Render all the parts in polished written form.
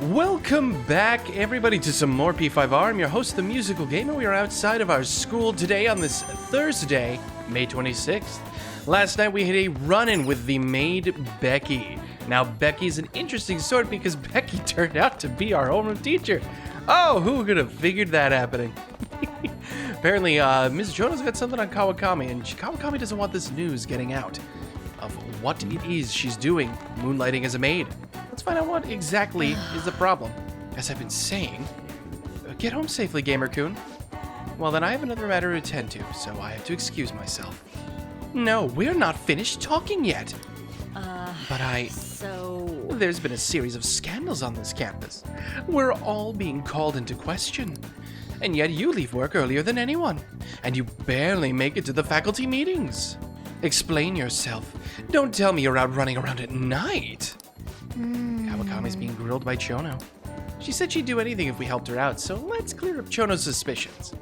Welcome back, everybody, to some more P5R. I'm your host, The Musical Gamer. We are outside of our school today on this Thursday, May 26th. Last night, we had a run-in with the maid, Becky. Now, Becky's an interesting sort because Becky turned out to be our homeroom teacher. Oh, who could have figured that happening? Apparently, Ms. Jono's got something on Kawakami, and Kawakami doesn't want this news getting out of what it is she's doing, moonlighting as a maid. Let's find out what exactly is the problem. As I've been saying, get home safely, Gamer-kun. Well, then I have another matter to attend to, so I have to excuse myself. No, we're not finished talking yet. There's been a series of scandals on this campus. We're all being called into question. And yet you leave work earlier than anyone. And you barely make it to the faculty meetings. Explain yourself. Don't tell me you're out running around at night. Kawakami's being grilled by Chono. She said she'd do anything if we helped her out, so let's clear up Chono's suspicions.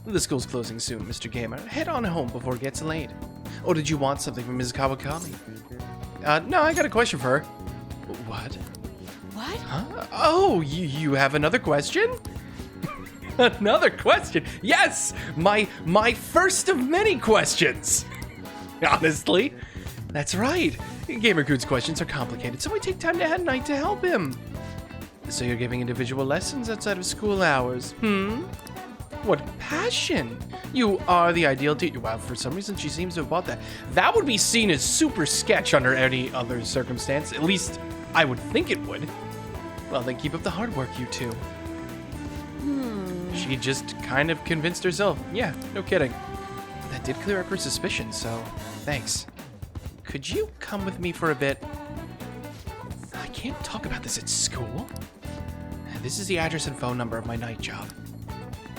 The school's closing soon, Mr. Gamer. Head on home before it gets late. Or did you want something from Ms. Kawakami? No, I got a question for her. What? What? Huh? Oh, you have another question? Another question? Yes! My first of many questions! Honestly, that's right. Gamer-kun's questions are complicated, so we take time at night to help him. So you're giving individual lessons outside of school hours, What passion! You are the ideal teacher. Wow, for some reason she seems to have bought that. That would be seen as super sketch under any other circumstance. At least, I would think it would. Well, then keep up the hard work, you two. She just kind of convinced herself. Yeah, no kidding. That did clear up her suspicions, so thanks. Could you come with me for a bit? I can't talk about this at school. This is the address and phone number of my night job.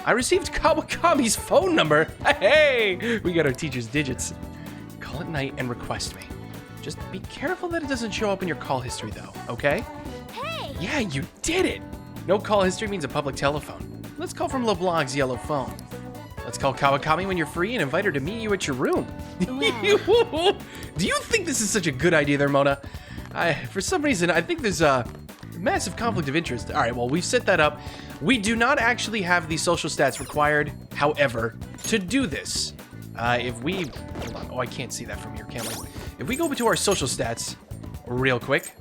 I received Kawakami's phone number. Hey, we got our teacher's digits. Call at night and request me. Just be careful that it doesn't show up in your call history, though, okay? Hey! Yeah, you did it! No call history means a public telephone. Let's call from LeBlanc's yellow phone. Let's call Kawakami when you're free and invite her to meet you at your room. Wow. Do you think this is such a good idea there, Mona? For some reason, I think there's a massive conflict of interest. All right, well, we've set that up. We do not actually have the social stats required, however, to do this. If we... Hold on. Oh, I can't see that from here, can we? If we go to our social stats real quick,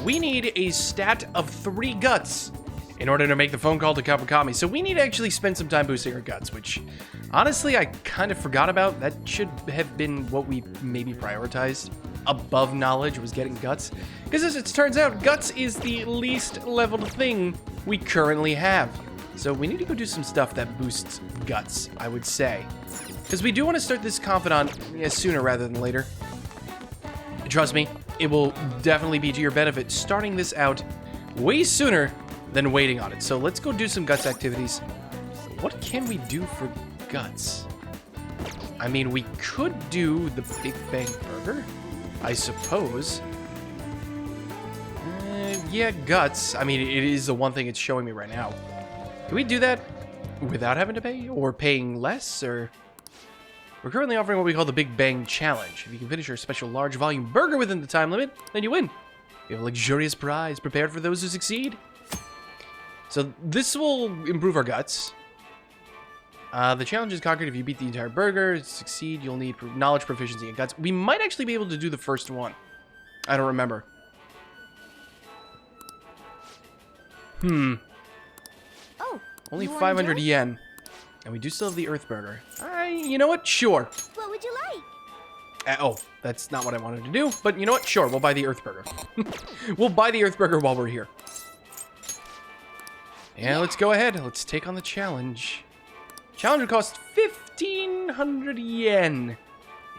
we need a stat of 3 guts in order to make the phone call to Kawakami. So we need to actually spend some time boosting our guts, which, honestly, I kind of forgot about. That should have been what we maybe prioritized above knowledge, was getting guts. Because as it turns out, guts is the least leveled thing we currently have. So we need to go do some stuff that boosts guts, I would say. Because we do want to start this confidant sooner rather than later. Trust me, it will definitely be to your benefit starting this out way sooner than waiting on it. So let's go do some guts activities. What can we do for guts? I mean, we could do the Big Bang Burger, I suppose. Yeah, guts. I mean, it is the one thing it's showing me right now. Can we do that without having to pay? Or paying less? Or... We're currently offering what we call the Big Bang Challenge. If you can finish your special large volume burger within the time limit, then you win. You have a luxurious prize prepared for those who succeed. So this will improve our guts. The challenge is conquered if you beat the entire burger. To succeed, you'll need knowledge, proficiency, and guts. We might actually be able to do the first one. I don't remember. Oh, only 500 yen. And we do still have the Earth Burger. You know what? Sure. What would you like? Oh, that's not what I wanted to do. But you know what? Sure, we'll buy the Earth Burger. We'll buy the Earth Burger while we're here. Yeah, let's go ahead. Let's take on the challenge. Challenge will cost 1,500 yen.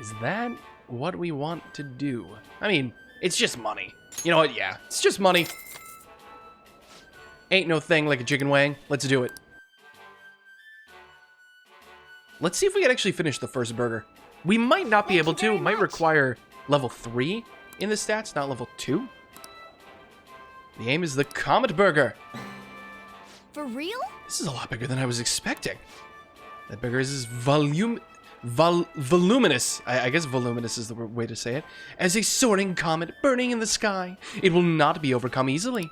Is that what we want to do? I mean, it's just money. You know what? Yeah, it's just money. Ain't no thing like a chicken wing. Let's do it. Let's see if we can actually finish the first burger. We might not be able to. It might require level 3 in the stats, not level 2. The aim is the Comet Burger. For real? This is a lot bigger than I was expecting. That burger is voluminous, I guess voluminous is the way to say it, as a soaring comet burning in the sky. It will not be overcome easily.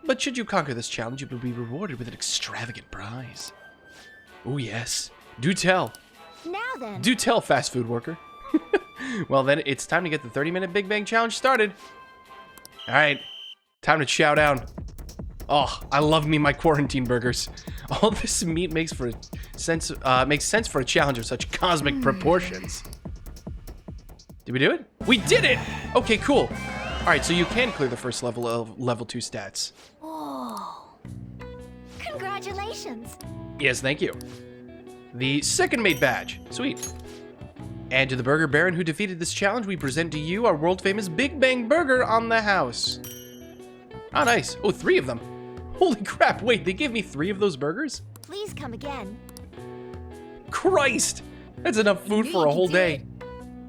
But should you conquer this challenge, you will be rewarded with an extravagant prize. Oh yes, do tell. Now then. Do tell, fast food worker. Well then, it's time to get the 30-minute Big Bang Challenge started. Alright, time to chow down. Oh, I love me my quarantine burgers. All this meat makes sense for a challenge of such cosmic proportions. Did we do it? We did it! Okay, cool. Alright, so you can clear the first level of level 2 stats. Whoa. Congratulations. Yes, thank you. The second mate badge. Sweet. And to the Burger Baron who defeated this challenge, we present to you our world-famous Big Bang Burger on the house. Oh, nice. Oh, 3 of them. Holy crap, wait, they gave me 3 of those burgers? Please come again. Christ! That's enough food for a whole day.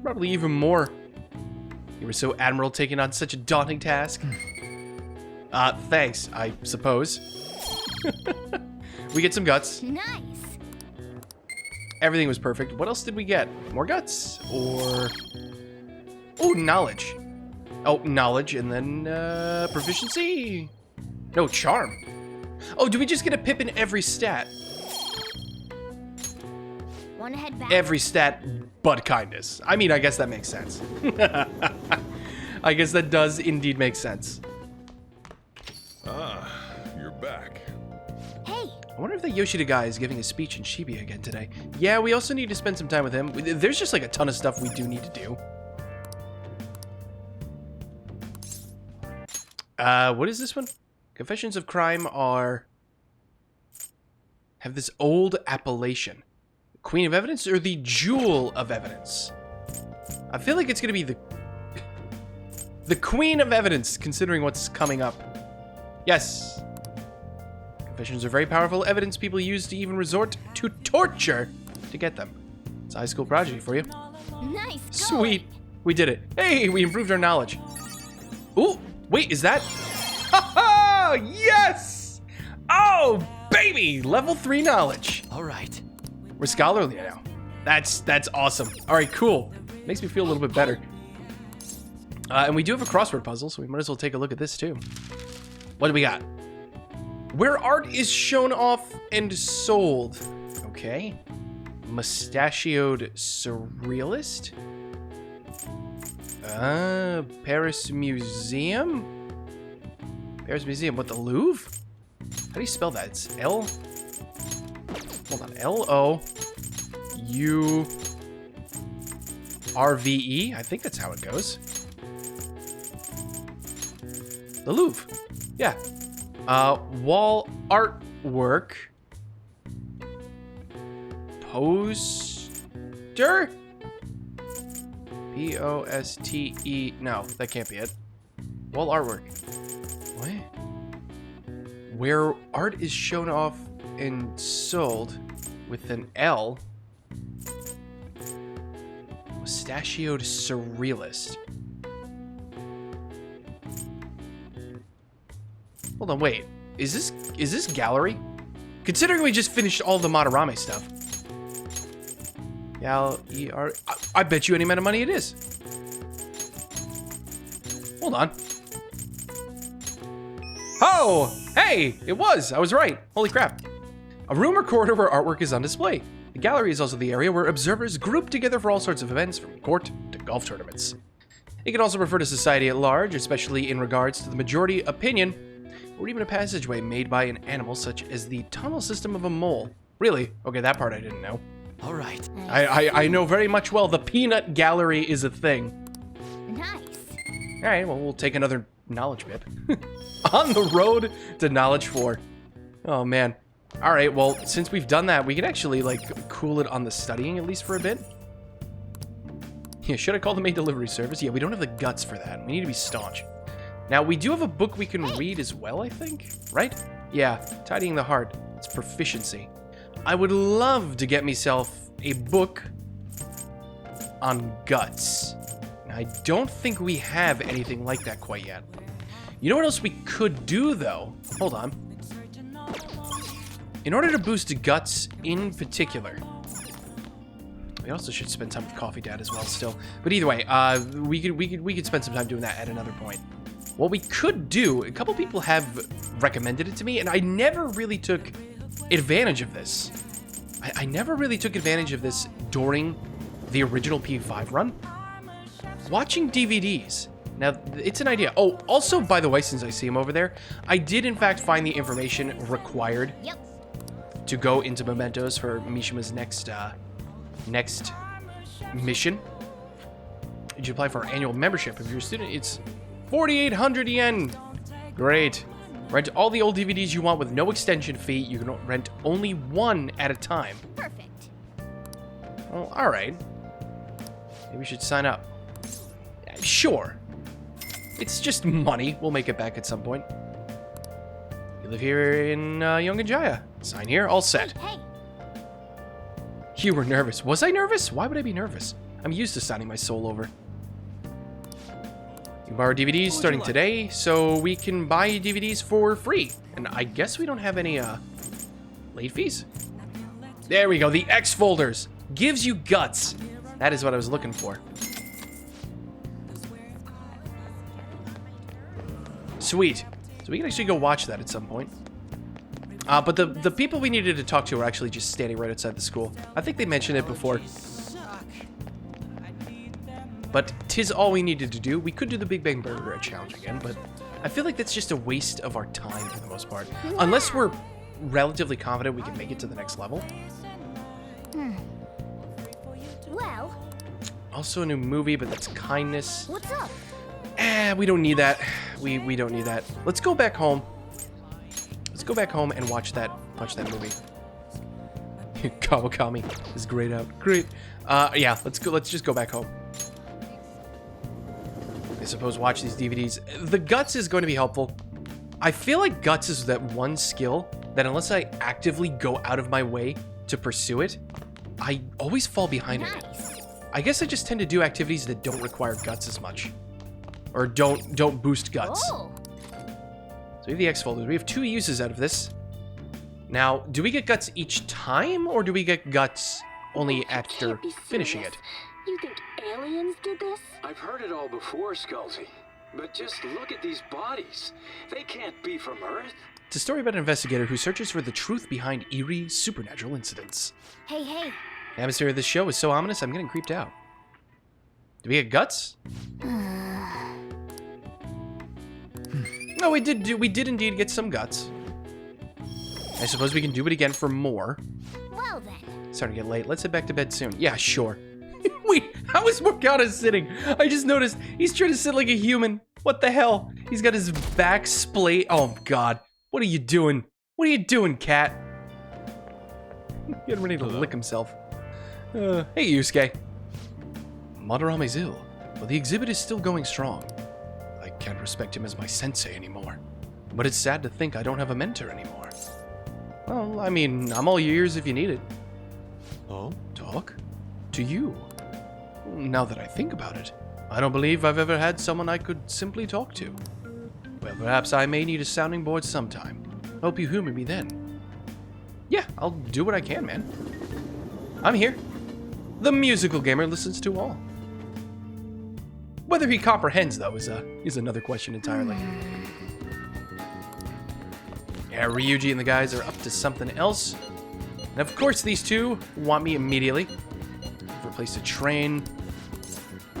Probably even more. You were so admirable taking on such a daunting task. Thanks, I suppose. We get some guts. Nice. Everything was perfect. What else did we get? More guts? Or... oh, knowledge. Oh, knowledge, and then, proficiency? No, charm. Oh, do we just get a pip in every stat? Wanna head back? Every stat but kindness. I mean, I guess that makes sense. I guess that does indeed make sense. Ah, you're back. Hey. I wonder if the Yoshida guy is giving a speech in Shibuya again today. Yeah, we also need to spend some time with him. There's just like a ton of stuff we do need to do. What is this one? Confessions of Crime have this old appellation. Queen of Evidence or the Jewel of Evidence? I feel like it's gonna be the Queen of Evidence, considering what's coming up. Yes. Confessions are very powerful evidence people use to even resort to torture to get them. It's a high school project for you. Nice. Sweet. We did it. Hey, we improved our knowledge. Ooh, wait, is that? Ha-ha! Yes! Oh, baby! Level 3 knowledge. All right. We're scholarly now. That's awesome. All right, cool. Makes me feel a little bit better. And we do have a crossword puzzle, so we might as well take a look at this too. What do we got? Where art is shown off and sold. Okay. Mustachioed surrealist. Paris Museum? Paris Museum, what, the Louvre? How do you spell that? It's L... hold on, L-O-U-R-V-E? I think that's how it goes. The Louvre. Yeah. Wall artwork. Poster? P-O-S-T-E... no, that can't be it. Wall artwork. What? Where art is shown off and sold with an L. Mustachioed surrealist. Hold on, wait. Is this gallery? Considering we just finished all the Madarame stuff. Gal-E-R... I bet you any amount of money it is. Hold on. Oh! Hey! It was! I was right. Holy crap. A room or corridor where artwork is on display. The gallery is also the area where observers group together for all sorts of events, from court to golf tournaments. It can also refer to society at large, especially in regards to the majority opinion, or even a passageway made by an animal such as the tunnel system of a mole. Really? Okay, that part I didn't know. All right. I know very much well the peanut gallery is a thing. Nice. All right, well, we'll take another knowledge bip. On the road to knowledge 4. Oh, man. All right, well, since we've done that, we can actually, like, cool it on the studying at least for a bit. Yeah, should I call the maid delivery service? Yeah, we don't have the guts for that. We need to be staunch. Now, we do have a book we can read as well, I think, right? Yeah, Tidying the Heart. It's proficiency. I would love to get myself a book on guts. I don't think we have anything like that quite yet. You know what else we could do, though? Hold on. In order to boost guts in particular, We also should spend time with Coffee Dad as well still. But either way, we could spend some time doing that at another point. What we could do, a couple people have recommended it to me, and I never really took advantage of this. I never really took advantage of this during the original P5 run. Watching DVDs. Now, it's an idea. Oh, also, by the way, since I see him over there, I did in fact find the information required to go into Mementos for Mishima's next mission. Did you apply for our annual membership? If you're a student, it's 4,800 yen. Great. Rent all the old DVDs you want with no extension fee. You can rent only one at a time. Perfect. Well, all right. Maybe we should sign up. Sure. It's just money. We'll make it back at some point. You live here in Yonganjaya. Sign here. All set. Hey. You were nervous. Was I nervous? Why would I be nervous? I'm used to signing my soul over. You borrow DVDs starting today, so we can buy DVDs for free. And I guess we don't have any late fees. There we go. The X folders gives you guts. That is what I was looking for. Sweet. So we can actually go watch that at some point. But the people we needed to talk to are actually just standing right outside the school. I think they mentioned it before. But 'tis all we needed to do. We could do the Big Bang Burger challenge again, but I feel like that's just a waste of our time for the most part. Unless we're relatively confident we can make it to the next level. Well. Also a new movie, but that's Kindness. What's up? We don't need that. We don't need that. Let's go back home. Let's go back home and watch that movie. Kawakami is grayed out. Great. Yeah, let's go. Let's just go back home. I suppose watch these DVDs. The Guts is going to be helpful. I feel like Guts is that one skill that unless I actively go out of my way to pursue it, I always fall behind in it. I guess I just tend to do activities that don't require Guts as much. Or don't boost Guts. Oh. So we have the X folders. We have 2 uses out of this. Now, do we get Guts each time, or do we get Guts only after finishing it? You think aliens did this? I've heard it all before, Skullsy. But just look at these bodies. They can't be from Earth. It's a story about an investigator who searches for the truth behind eerie supernatural incidents. Hey. The atmosphere of this show is so ominous, I'm getting creeped out. Do we get Guts? No, we did indeed get some Guts. I suppose we can do it again for more. Well then. It's starting to get late. Let's head back to bed soon. Yeah, sure. Wait, how is Morgana sitting? I just noticed he's trying to sit like a human. What the hell? He's got his back splayed. Oh, God. What are you doing? What are you doing, cat? Getting ready to lick himself. Hey, Yusuke. Madarame's ill, but the exhibit is still going strong. I can't respect him as my sensei anymore. But it's sad to think I don't have a mentor anymore. Well, I mean, I'm all ears if you need it. Oh? Talk? To you? Now that I think about it, I don't believe I've ever had someone I could simply talk to. Well, perhaps I may need a sounding board sometime. Hope you humor me then. Yeah, I'll do what I can, man. I'm here. The musical gamer listens to all. Whether he comprehends, though, is another question entirely. Yeah, Ryuji and the guys are up to something else. And of course, these two want me immediately. For a place to train.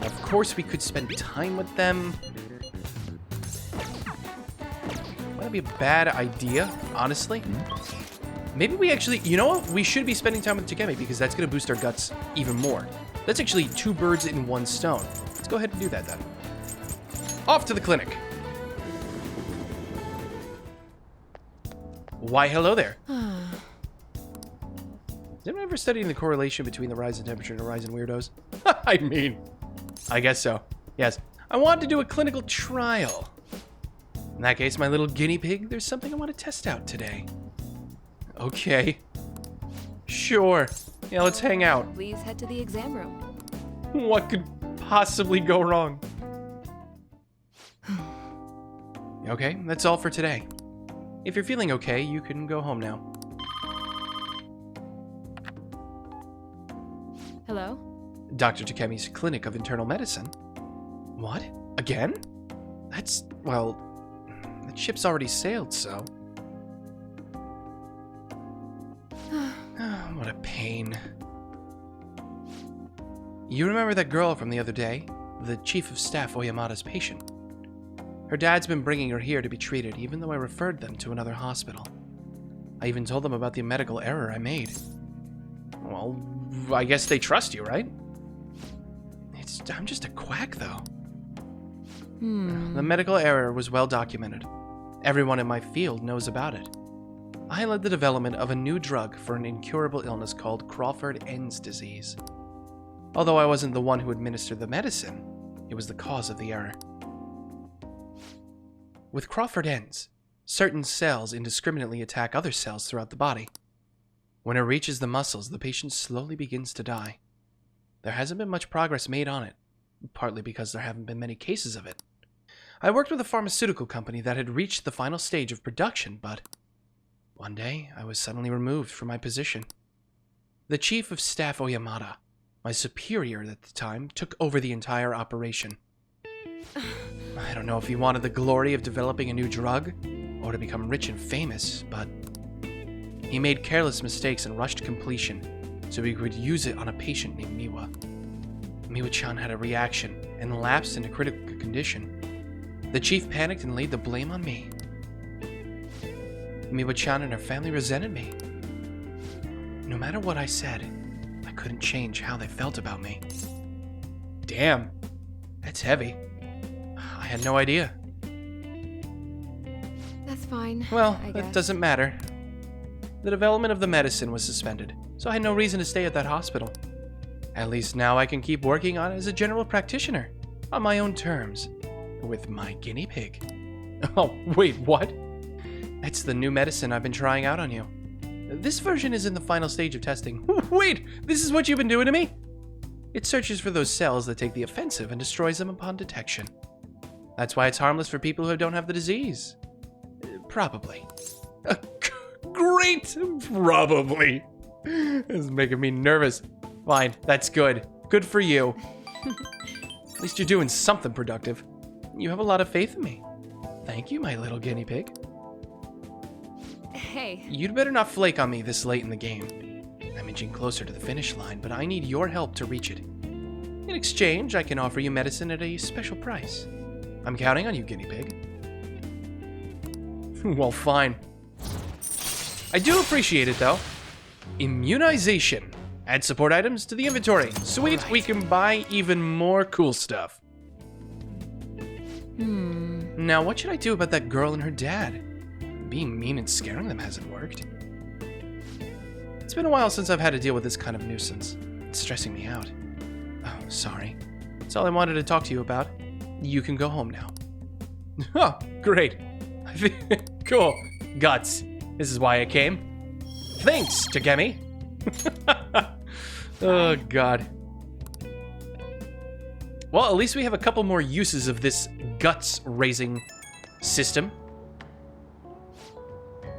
Of course, we could spend time with them. Would that be a bad idea, honestly? Maybe we actually... You know what? We should be spending time with Takemi because that's going to boost our Guts even more. That's actually 2 birds in 1 stone. Let's go ahead and do that then. Off to the clinic. Why, hello there. Has anyone ever studied the correlation between the rise in temperature and the rise in weirdos? I mean, I guess so. Yes. I wanted to do a clinical trial. In that case, my little guinea pig, there's something I want to test out today. Okay. Sure. Yeah, let's hang out. Please head to the exam room. What could possibly go wrong? Okay, that's all for today. If you're feeling okay, you can go home now. Hello? Dr. Takemi's clinic of internal medicine. What? Again? That's, well, that ship's already sailed, so. What a pain. You remember that girl from the other day? The Chief of Staff Oyamada's patient. Her dad's been bringing her here to be treated, even though I referred them to another hospital. I even told them about the medical error I made. Well, I guess they trust you, right? I'm just a quack, though. The medical error was well documented. Everyone in my field knows about it. I led the development of a new drug for an incurable illness called Crawford-Enz disease. Although I wasn't the one who administered the medicine, it was the cause of the error. With Crawford-Enz, certain cells indiscriminately attack other cells throughout the body. When it reaches the muscles, the patient slowly begins to die. There hasn't been much progress made on it, partly because there haven't been many cases of it. I worked with a pharmaceutical company that had reached the final stage of production, but one day I was suddenly removed from my position. The Chief of Staff Oyamada, my superior at the time, took over the entire operation. I don't know if he wanted the glory of developing a new drug, or to become rich and famous, but he made careless mistakes and rushed completion, so he could use it on a patient named Miwa. Miwa-chan had a reaction and lapsed into critical condition. The chief panicked and laid the blame on me. Miwa-chan and her family resented me. No matter what I said, I couldn't change how they felt about me. Damn, that's heavy. I had no idea. That's fine. Well, I that guess. doesn't matter. The development of the medicine was suspended, so I had no reason to stay at that hospital. At least now I can keep working on it as a general practitioner, on my own terms, with my guinea pig. Oh, wait, what? That's the new medicine I've been trying out on you. This version is in the final stage of testing. Wait, this is what you've been doing to me? It searches for those cells that take the offensive and destroys them upon detection. That's why it's harmless for people who don't have the disease. Probably. Great! Probably. This is making me nervous. Fine, that's good. Good for you. At least you're doing something productive. You have a lot of faith in me. Thank you, my little guinea pig. Hey. You'd better not flake on me this late in the game. I'm inching closer to the finish line, but I need your help to reach it. In exchange, I can offer you medicine at a special price. I'm counting on you, guinea pig. Well, fine. I do appreciate it, though. Immunization. Add support items to the inventory. Sweet, right. We can buy even more cool stuff. Now, what should I do about that girl and her dad? Being mean and scaring them hasn't worked. It's been a while since I've had to deal with this kind of nuisance. It's stressing me out. Oh, sorry. That's all I wanted to talk to you about. You can go home now. Oh, great. Cool. Guts. This is why I came. Thanks, Takemi. Oh, God. Well, at least we have a couple more uses of this guts-raising system.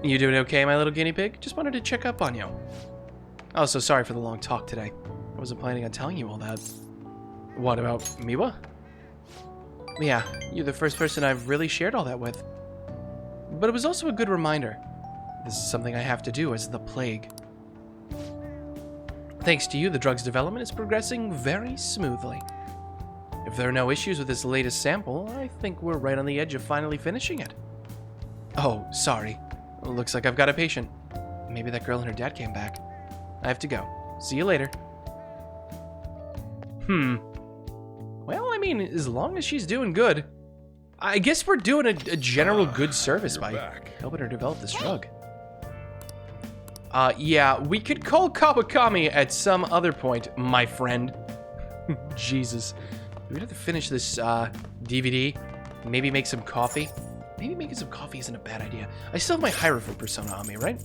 You doing okay, my little guinea pig? Just wanted to check up on you. Oh, so sorry for the long talk today. I wasn't planning on telling you all that. What about Miwa? Yeah, you're the first person I've really shared all that with. But it was also a good reminder. This is something I have to do as the plague. Thanks to you, the drug's development is progressing very smoothly. If there are no issues with this latest sample, I think we're right on the edge of finally finishing it. Oh, sorry. Looks like I've got a patient. Maybe that girl and her dad came back. I have to go. See you later. Well, I mean, as long as she's doing good, I guess we're doing a general good service by helping her develop this drug. Yeah, we could call Kawakami at some other point, my friend. Jesus. We'd have to finish this DVD, maybe make some coffee. Maybe making some coffee isn't a bad idea. I still have my Hierophant persona on me, right?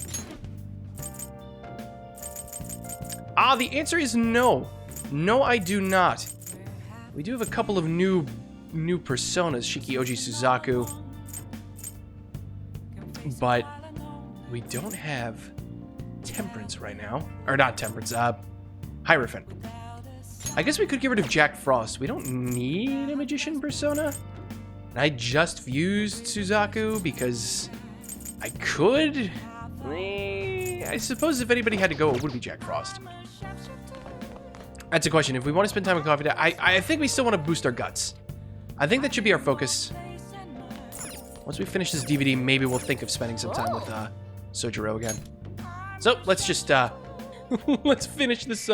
The answer is no. No, I do not. We do have a couple of new personas, Shikioji Suzaku. But we don't have Temperance right now. Or not Temperance, Hierophant. I guess we could get rid of Jack Frost. We don't need a magician persona. And I just fused Suzaku because I could. I suppose if anybody had to go, it would be Jack Frost. That's a question. If we want to spend time with Coffee, I think we still want to boost our guts. I think that should be our focus. Once we finish this DVD, maybe we'll think of spending some time with Sojiro again. So let's just let's finish this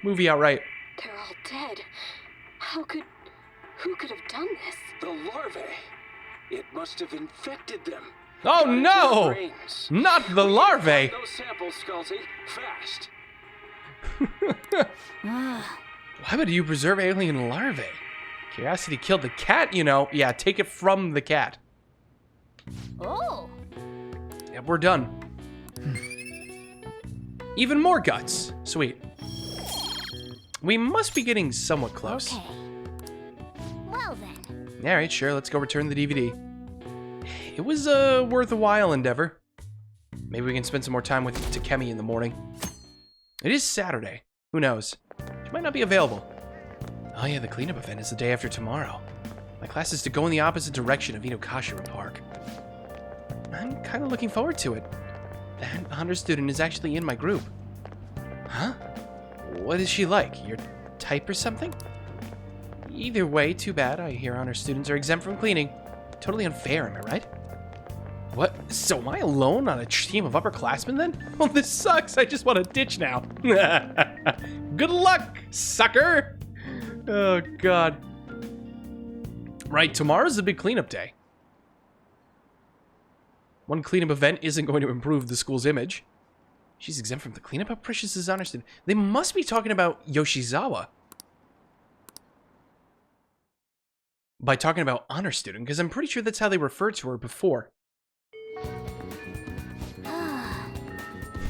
movie outright. They're all dead. Who could have done this? The larvae. It must have infected them. Oh Got into no! their brains. Not the larvae! Those samples, Scalzi. Fast. Why would you preserve alien larvae? Curiosity killed the cat, you know. Yeah, take it from the cat. Oh. Yep, we're done. Even more guts. Sweet. We must be getting somewhat close. Okay. Well then. Alright, sure, let's go return the DVD. It was a worthwhile endeavor. Maybe we can spend some more time with Takemi in the morning. It is Saturday. Who knows? She might not be available. Oh yeah, the cleanup event is the day after tomorrow. My class is to go in the opposite direction of Inokashira Park. I'm kind of looking forward to it. That honor student is actually in my group. Huh? What is she like? Your type or something? Either way, too bad. I hear honor students are exempt from cleaning. Totally unfair, am I right? What? So am I alone on a team of upperclassmen then? Well, this sucks. I just want to ditch now. Good luck, sucker! Oh, God. Right, tomorrow's the big cleanup day. One cleanup event isn't going to improve the school's image. She's exempt from the cleanup? How precious is honor student? They must be talking about Yoshizawa. By talking about honor student, because I'm pretty sure that's how they referred to her before.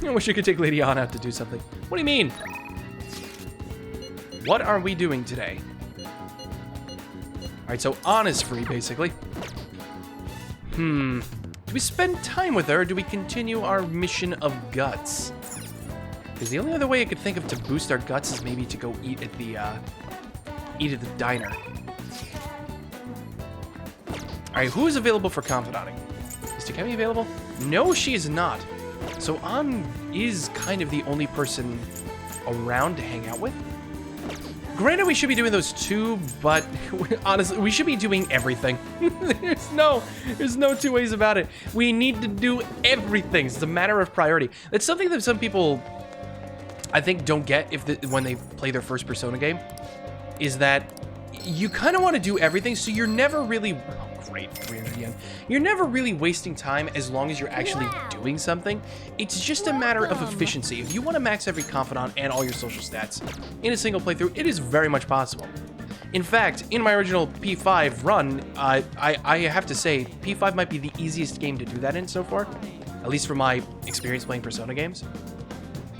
I wish I could take Lady Anna out to do something. What do you mean? What are we doing today? Alright, so Anna's free, basically. Do we spend time with her, or do we continue our mission of guts? Because the only other way I could think of to boost our guts is maybe to go eat at the diner. Alright, who is available for confidenting? Is Takemi available? No, she is not. So An is kind of the only person around to hang out with. Granted, we should be doing those too, but honestly, we should be doing everything. There's no two ways about it. We need to do everything. It's a matter of priority. It's something that some people, I think, don't get when they play their first Persona game, is that you kind of want to do everything, so you're never really... Great, 300 yen. You're never really wasting time as long as you're actually doing something. It's just a matter of efficiency. If you want to max every confidant and all your social stats in a single playthrough, it is very much possible. In fact, in my original P5 run, I have to say, P5 might be the easiest game to do that in so far, at least from my experience playing Persona games.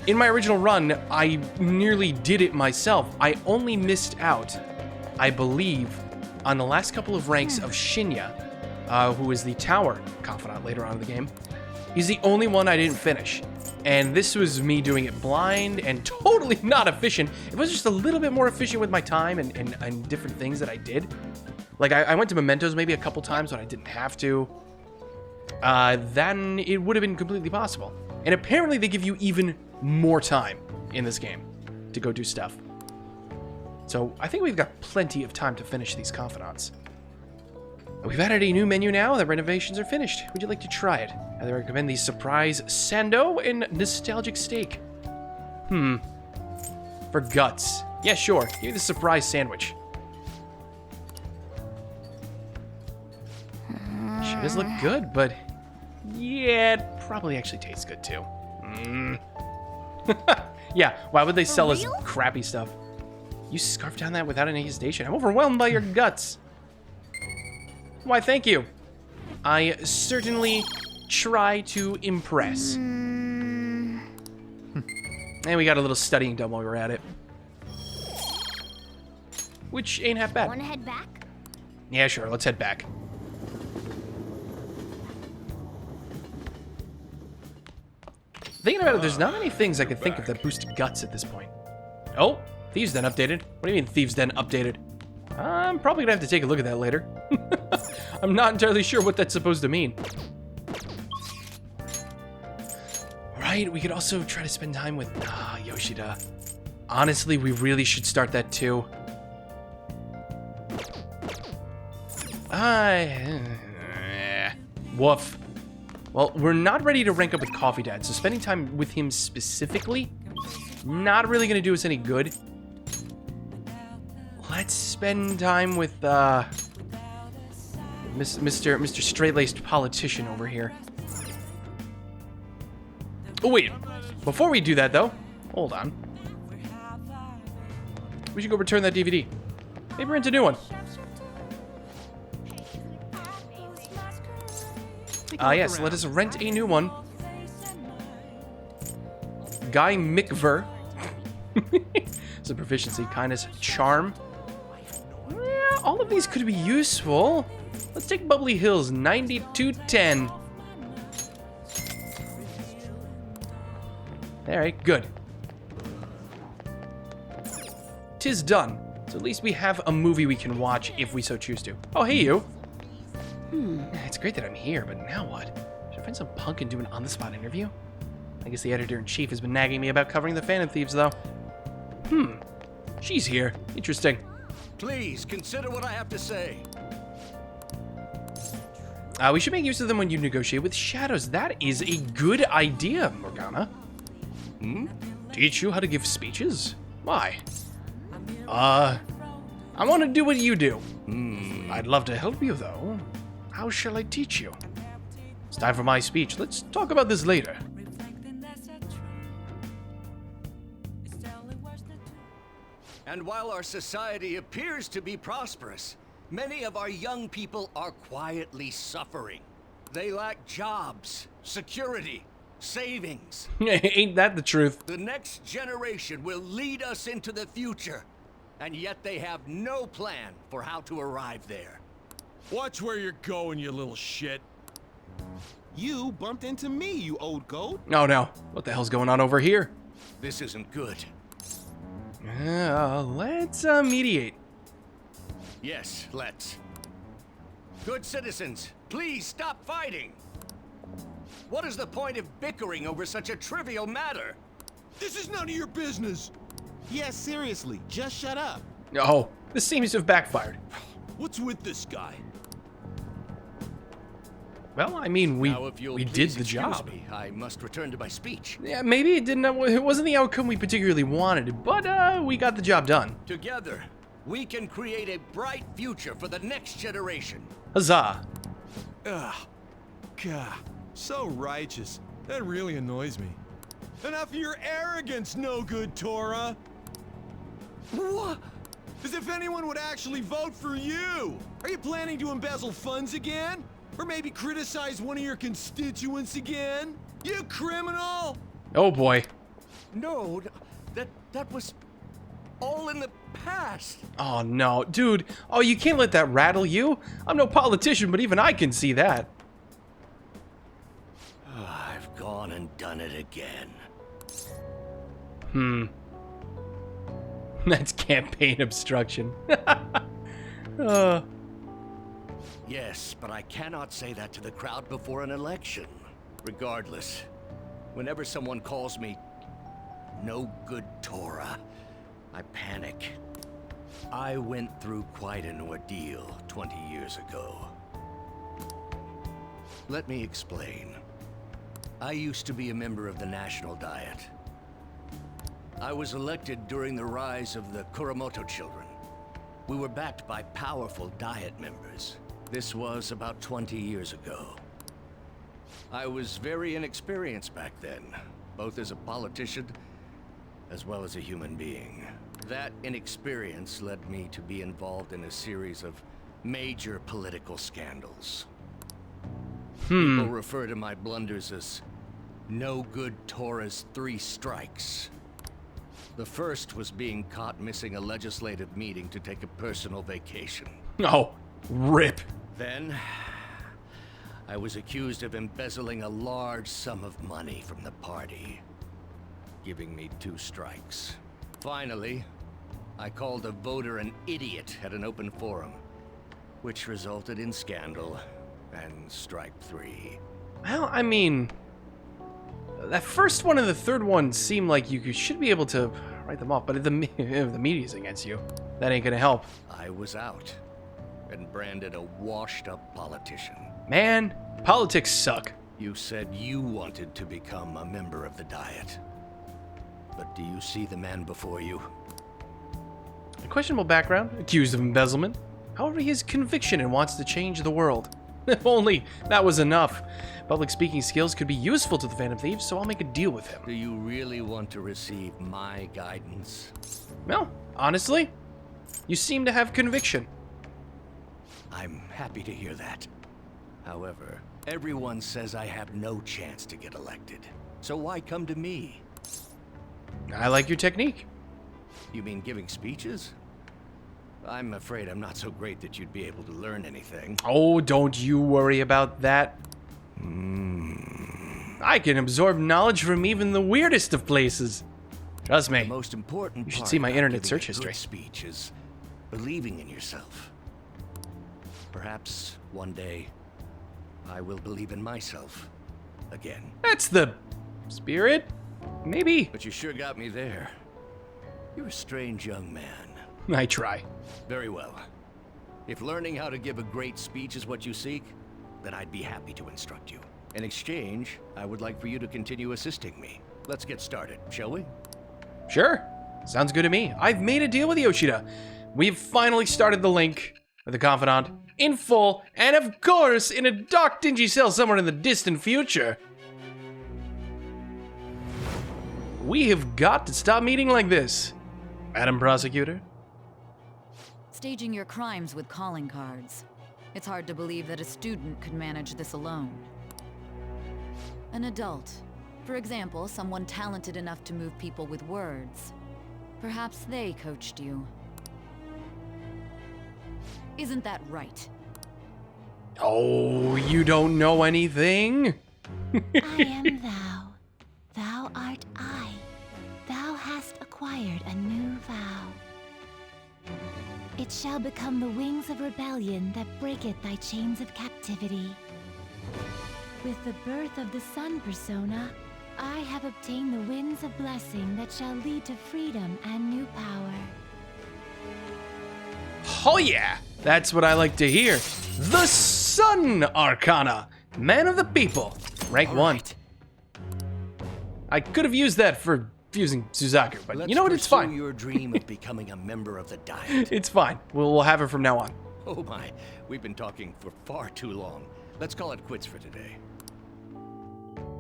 In my original run, I nearly did it myself. I only missed out, I believe, on the last couple of ranks of Shinya, who is the tower confidant later on in the game. He's the only one I didn't finish. And this was me doing it blind and totally not efficient. It was just a little bit more efficient with my time and different things that I did. Like, I went to Mementos maybe a couple times when I didn't have to. Then it would have been completely possible. And apparently they give you even more time in this game to go do stuff. So I think we've got plenty of time to finish these confidants. We've added a new menu now. The renovations are finished. Would you like to try it? I recommend the surprise sando and nostalgic steak. For guts. Yeah, sure. Give me the surprise sandwich. She does look good, but yeah, it probably actually tastes good too. Yeah, why would they sell us crappy stuff? You scarfed down that without any hesitation. I'm overwhelmed by your guts. Why, thank you. I certainly try to impress. And we got a little studying done while we were at it. Which ain't half bad. Wanna head back? Yeah, sure. Let's head back. Thinking about it, there's not many things I could think of that boost guts at this point. Oh, Thieves Den updated? What do you mean Thieves Den updated? I'm probably gonna have to take a look at that later. I'm not entirely sure what that's supposed to mean. Right, we could also try to spend time with Yoshida. Honestly, we really should start that too. Woof. Well, we're not ready to rank up with Coffee Dad, so spending time with him specifically, not really gonna do us any good. Let's spend time with Mr. Straight-laced politician over here. Oh wait, before we do that though, hold on. We should go return that DVD. Maybe rent a new one. Yes, let us rent a new one. Guy McVer. So proficiency, kindness, charm. Yeah, all of these could be useful. Let's take Bubbly Hills, 9210. Alright, good. 'Tis done. So at least we have a movie we can watch if we so choose to. Oh, hey you. It's great that I'm here, but now what? Should I find some punk and do an on-the-spot interview? I guess the editor-in-chief has been nagging me about covering the Phantom Thieves, though. She's here. Interesting. Please, consider what I have to say. We should make use of them when you negotiate with shadows. That is a good idea, Morgana. Teach you how to give speeches? Why? I want to do what you do. I'd love to help you, though. How shall I teach you? It's time for my speech. Let's talk about this later. And while our society appears to be prosperous, many of our young people are quietly suffering. They lack jobs, security, savings. Ain't that the truth? The next generation will lead us into the future, and yet they have no plan for how to arrive there. Watch where you're going, you little shit. You bumped into me, you old goat. Oh no. What the hell's going on over here? This isn't good. Let's mediate. Yes, let's. Good citizens, please stop fighting. What is the point of bickering over such a trivial matter? This is none of your business. Yeah, seriously, just shut up. Oh, this seems to have backfired. What's with this guy? Well, I mean, we Now, if you'll did please the excuse job. me, I must return to my speech. Yeah, maybe it wasn't the outcome we particularly wanted, but we got the job done. Together, we can create a bright future for the next generation. Huzzah! Ugh. God, so righteous. That really annoys me. Enough of your arrogance, no good Torah. What? As if anyone would actually vote for you. Are you planning to embezzle funds again? Or maybe criticize one of your constituents again? You criminal! Oh boy. No, that was all in the past. Oh no, dude. Oh, you can't let that rattle you. I'm no politician, but even I can see that. I've gone and done it again. That's campaign obstruction. Yes, but I cannot say that to the crowd before an election. Regardless, whenever someone calls me no good Torah, I panic. I went through quite an ordeal 20 years ago. Let me explain. I used to be a member of the National Diet. I was elected during the rise of the Kuramoto children. We were backed by powerful Diet members. This was about 20 years ago. I was very inexperienced back then, both as a politician as well as a human being. That inexperience led me to be involved in a series of major political scandals. People refer to my blunders as no good Torah's 3 strikes. The first was being caught missing a legislative meeting to take a personal vacation. Oh, rip. Then, I was accused of embezzling a large sum of money from the party, giving me 2 strikes. Finally, I called a voter an idiot at an open forum, which resulted in scandal and strike 3. Well, I mean, that first one and the third one seem like you should be able to write them off, but if the media's against you, that ain't gonna help. I was out and branded a washed-up politician. Man, politics suck. You said you wanted to become a member of the Diet. But do you see the man before you? A questionable background, accused of embezzlement. However, he has conviction and wants to change the world. If only that was enough. Public speaking skills could be useful to the Phantom Thieves, so I'll make a deal with him. Do you really want to receive my guidance? Well, honestly, you seem to have conviction. I'm happy to hear that. However, everyone says I have no chance to get elected. So why come to me? I like your technique. You mean giving speeches? I'm afraid I'm not so great that you'd be able to learn anything. Oh, don't you worry about that. I can absorb knowledge from even the weirdest of places. Trust me. The most important You should part see my about internet giving search a history. good speech is believing in yourself. Perhaps one day I will believe in myself again. That's the spirit? Maybe. But you sure got me there. You're a strange young man. I try. Very well. If learning how to give a great speech is what you seek, then I'd be happy to instruct you. In exchange, I would like for you to continue assisting me. Let's get started, shall we? Sure. Sounds good to me. I've made a deal with Yoshida. We've finally started the link with the Confidant in full, and of course, in a dark, dingy cell somewhere in the distant future. We have got to stop meeting like this. Madam Prosecutor? Staging your crimes with calling cards. It's hard to believe that a student could manage this alone. An adult. For example, someone talented enough to move people with words. Perhaps they coached you. Isn't that right? Oh, you don't know anything? I am thou. Thou art I. Thou hast acquired a new vow. It shall become the wings of rebellion that breaketh thy chains of captivity. With the birth of the sun persona, I have obtained the winds of blessing that shall lead to freedom and new power. Oh yeah, that's what I like to hear. The Sun Arcana, Man of the People, rank 1. I could have used that for fusing Suzaku, but you know what, it's fine. Your dream of becoming a member of the Diet. It's fine. We'll have her from now on. Oh my, we've been talking for far too long. Let's call it quits for today.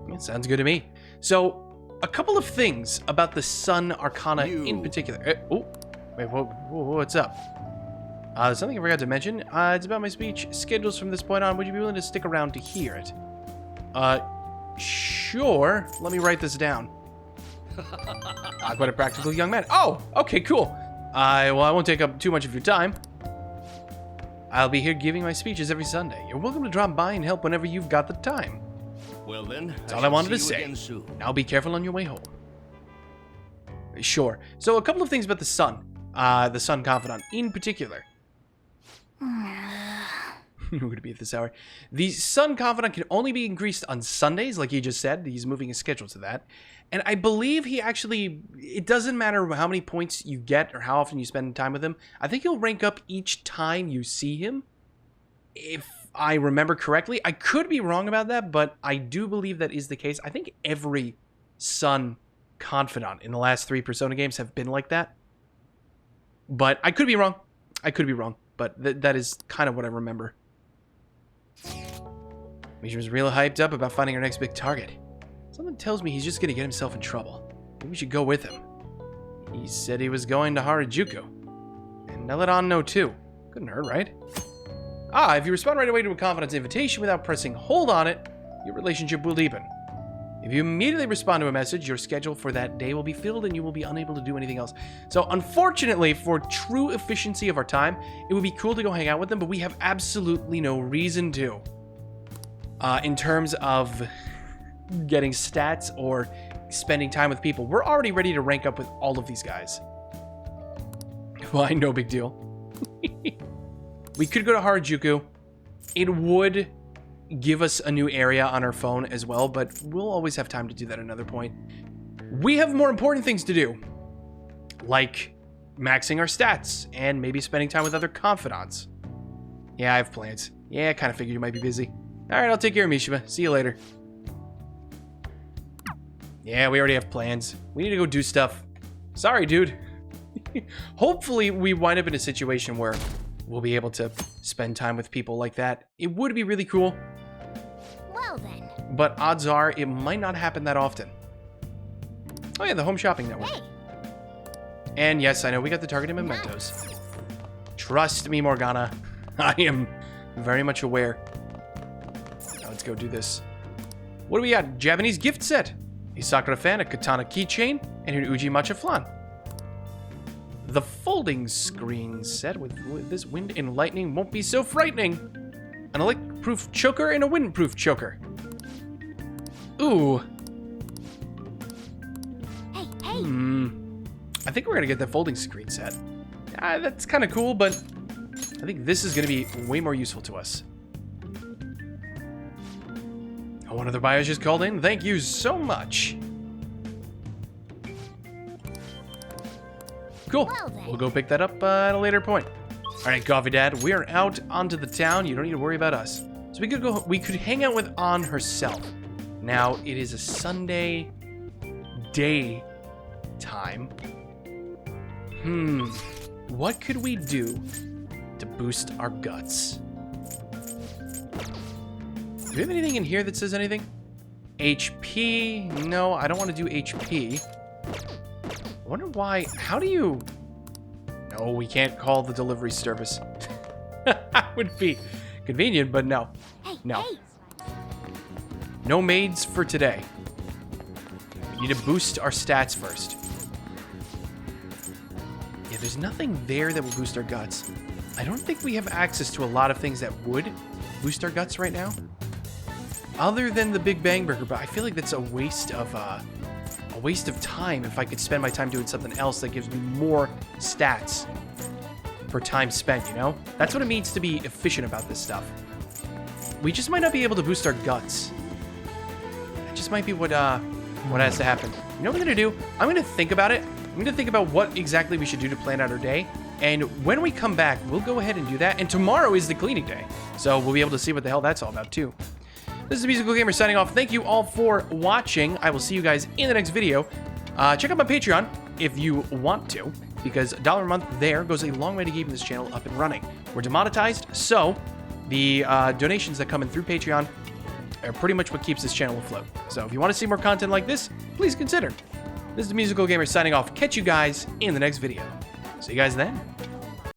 It sounds good to me. So, a couple of things about the Sun Arcana in particular. Oh, wait, what's up? There's something I forgot to mention. It's about my speech. Schedules from this point on. Would you be willing to stick around to hear it? Sure. Let me write this down. Quite a practical young man. Oh, okay, cool. I won't take up too much of your time. I'll be here giving my speeches every Sunday. You're welcome to drop by and help whenever you've got the time. Well then, that's all I wanted to say. Now be careful on your way home. Sure. So a couple of things about the Sun Confidant in particular. We're going to be at this hour. The Sun Confidant can only be increased on Sundays, like he just said. He's moving his schedule to that. And I believe he actually, it doesn't matter how many points you get or how often you spend time with him. I think he'll rank up each time you see him, if I remember correctly. I could be wrong about that, but I do believe that is the case. I think every Sun Confidant in the last 3 Persona games have been like that. But I could be wrong. But that is kind of what I remember. Misha's real hyped up about finding our next big target. Something tells me he's just gonna get himself in trouble. Maybe we should go with him. He said he was going to Harajuku. And I let On know too. Couldn't hurt, right? If you respond right away to a confidant's invitation without pressing hold on it, your relationship will deepen. If you immediately respond to a message, your schedule for that day will be filled and you will be unable to do anything else. So unfortunately, for true efficiency of our time, it would be cool to go hang out with them, but we have absolutely no reason to. In terms of getting stats or spending time with people, we're already ready to rank up with all of these guys. Fine, no big deal. We could go to Harajuku. It would give us a new area on our phone as well, but we'll always have time to do that at another point. We have more important things to do, like maxing our stats and maybe spending time with other confidants. Yeah, I have plans. Yeah, I kind of figured you might be busy. All right, I'll take care of Mishima. See you later. Yeah, we already have plans. We need to go do stuff. Sorry, dude. Hopefully, we wind up in a situation where we'll be able to spend time with people like that. It would be really cool. Well then. But odds are, it might not happen that often. Oh yeah, the Home Shopping Network. Hey. And yes, I know we got the targeted mementos. Trust me, Morgana. I am very much aware. Now let's go do this. What do we got? Japanese gift set. A Sakura fan, a katana keychain, and an Uji matcha flan. The folding screen set with this wind and lightning won't be so frightening. An elect-proof choker and a wind-proof choker. Ooh. Hey. I think we're gonna get the folding screen set. That's kind of cool, but I think this is gonna be way more useful to us. Oh, one of the buyers just called in. Thank you so much. Cool. Well then. We'll go pick that up at a later point. All right, Coffee Dad, we are out onto the town. You don't need to worry about us. So we could hang out with Ann herself. Now it is a Sunday day time. What could we do to boost our guts? Do we have anything in here that says anything? HP? No, I don't want to do HP. I wonder why. How do you... No, we can't call the delivery service. That would be convenient, but no. No. No maids for today. We need to boost our stats first. Yeah, there's nothing there that will boost our guts. I don't think we have access to a lot of things that would boost our guts right now. Other than the Big Bang Burger, but I feel like that's a waste of time if I could spend my time doing something else that gives me more stats for time spent, you know? That's what it means to be efficient about this stuff. We just might not be able to boost our guts. That just might be what has to happen. You know what I'm gonna do? I'm gonna think about it. I'm gonna think about what exactly we should do to plan out our day. And when we come back, we'll go ahead and do that. And tomorrow is the cleaning day. So we'll be able to see what the hell that's all about too. This is the Musical Gamer signing off. Thank you all for watching. I will see you guys in the next video. Check out my Patreon if you want to, because $1 a month there goes a long way to keeping this channel up and running. We're demonetized, so the donations that come in through Patreon are pretty much what keeps this channel afloat. So if you want to see more content like this, please consider. This is the Musical Gamer signing off. Catch you guys in the next video. See you guys then.